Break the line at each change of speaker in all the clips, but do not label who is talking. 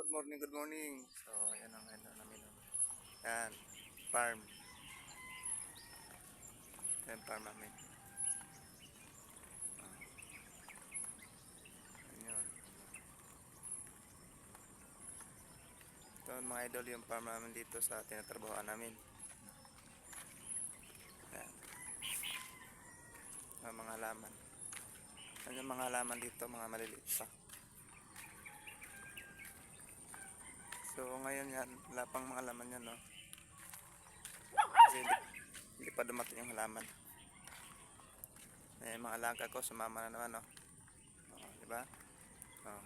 good morning, good morning. So, ayan ang ano namin. Yan, farm. Yan, farm namin. Ayan. Ito mga idol yung farm namin dito sa tinatrabahoan namin. Yan. Mga halaman. Yan yung mga halaman dito, mga maliliit pa. So, ngayon yan, wala pang mga halaman yan, no? Kasi hindi pa dumating yung halaman. Eh, mga alaga ko, sumama na naman, no? Oh, diba? Oh.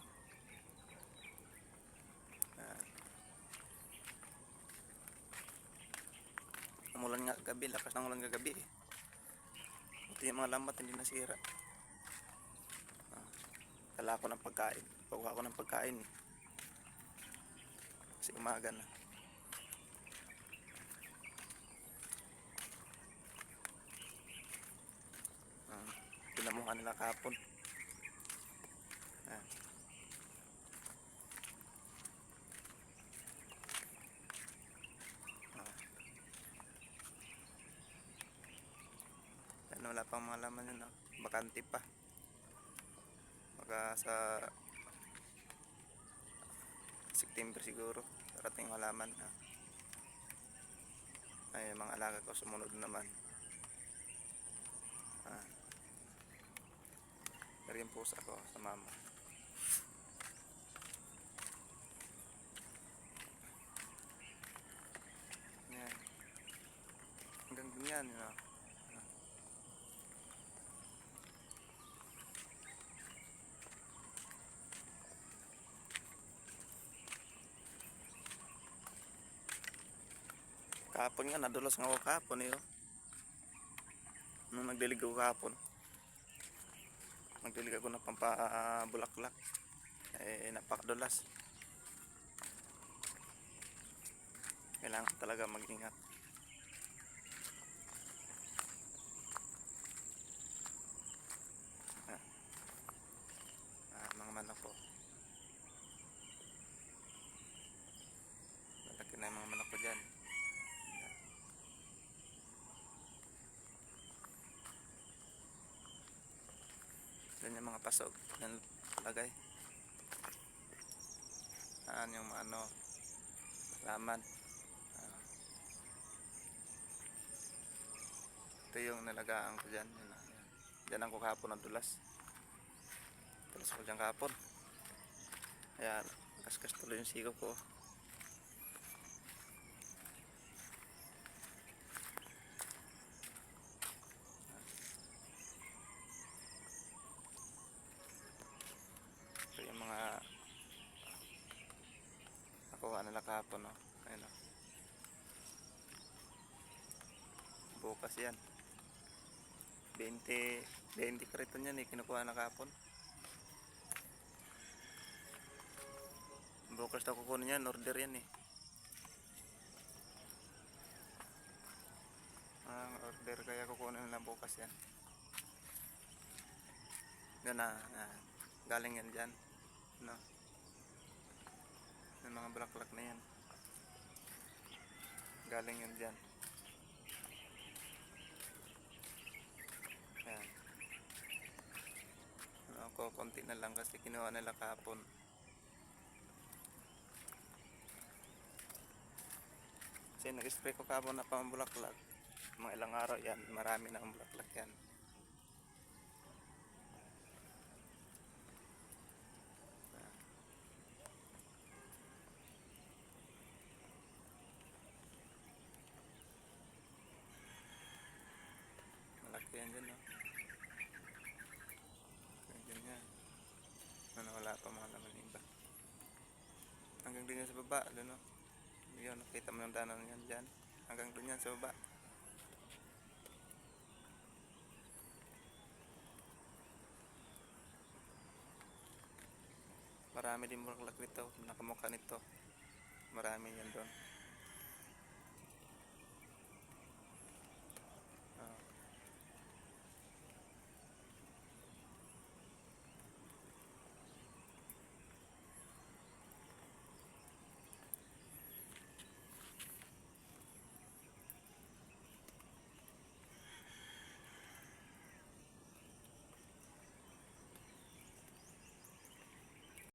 Umulan nga gabi, lakas ng ulan kagabi eh. Buti yung mga lambat hindi nasira. Dala ko ng pagkain. Pagkuha ko ng pagkain eh. Kasi umaga na. Pinamuhan nila kahapon. Yan, wala pang mga laman yun, no? Bakante pa. Baka sa September siguro darating halaman. Ay, mga alaga ko sumunod naman. Pero yung pusa ko sa mama. Yan. Hanggang dun yan, you know? Kahapon nga, nadulas nga ako kahapon eh. Nung nagdilig ako kahapon, nagdilig ako ng pampabulaklak. Eh, napakadulas. Kailangan talaga mag-ingat. Mga manok ko. Malaki na yung mga manok ko dyan. Yan yung mga pasok. Yan lagay. Yung ano, laman. Ito yung nalagaan ko dyan. Dyan ako kahapon ng dulas. Dulas ko dyan kahapon. Ayan, kaskas tuloy yung siko ko. Ito yung mga nakuha nila kahapon, no? Ayun, no? Bukas yan. 20 kariton yan eh, kinukuha na kahapon. Bukas na kukunin yan, order yan eh. Order kaya kukunin nila bukas yan. Yan na, galing yan dyan, no? Yung mga bulaklak na yan, galing yan dyan. Yan. Ako, konti na lang kasi kinuha nila kahapon. Kasi nag-spray ko kahapon na pambulaklak. Mga ilang araw yan, marami na ang bulaklak yan. Malaki yan dyan, no? Ganyan. Wala pa mga laman iba. Hanggang dun yan sa baba, no? Yun, nakita mo yung danan yan dyan. Hanggang dun yan sa baba. Marami din bulaklak nito, nakamukha nito. Marami yan doon.